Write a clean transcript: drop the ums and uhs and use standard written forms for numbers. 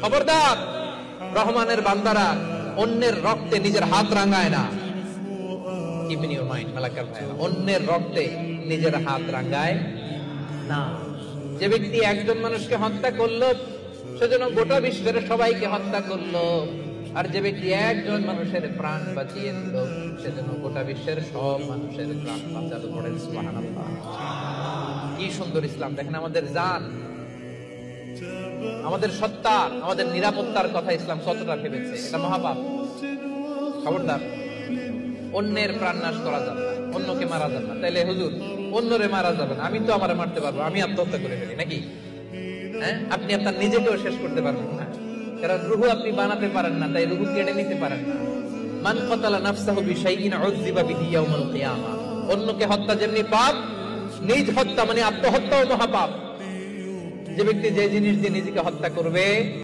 খবরদার, রহমানের বান্দারা অন্যের রক্তে নিজের হাত রাঙায় না। Keep in your mind Malakar ভাইরা, অন্যের রক্তে নিজের হাত রাঙায় না। যে ব্যক্তি একজন মানুষকে হত্যা করলো সেজন্য গোটা বিশ্বের সবাইকে হত্যা করলো, আর যে ব্যক্তি একজন মানুষের প্রাণ বাঁচিয়ে দিল সেজন্য গোটা বিশ্বের সব মানুষের প্রাণ বাঁচালো। পড়েন সুবহানাল্লাহ। কি সুন্দর ইসলাম! দেখেন, আমাদের জান, আমাদের সত্তা, আমাদের নিরাপত্তার কথা ইসলাম কতটা ভেবেছে। এটা মহাপাপ। খবরদার, অন্যের প্রাণ নাশ করা যাবে না, অন্যকে মারা যাবে না। তাইলে হুজুর, অন্যরে মারা যাবে না, আমি তো আমারে মারতে পারবো, আমি আত্মহত্যা করে ফেলি নাকি? হ্যাঁ, আপনি আপনার নিজেকেও শেষ করতে পারবেন না, কারণ রুহু আপনি বানাতে পারেন না, তাই রুহু কেড়ে নিতে পারেন না। মান কাতালা নাফসাহু বিশাইইন উযযিবা বিহি ইয়াউমাল কিয়ামা। অন্যকে হত্যা যেমনি পাপ, নিজ হত্যা মানে আত্মহত্যাও মহাপাপ। যে ব্যক্তি যে জিনিস দিয়ে নিজেকে হত্যা করবে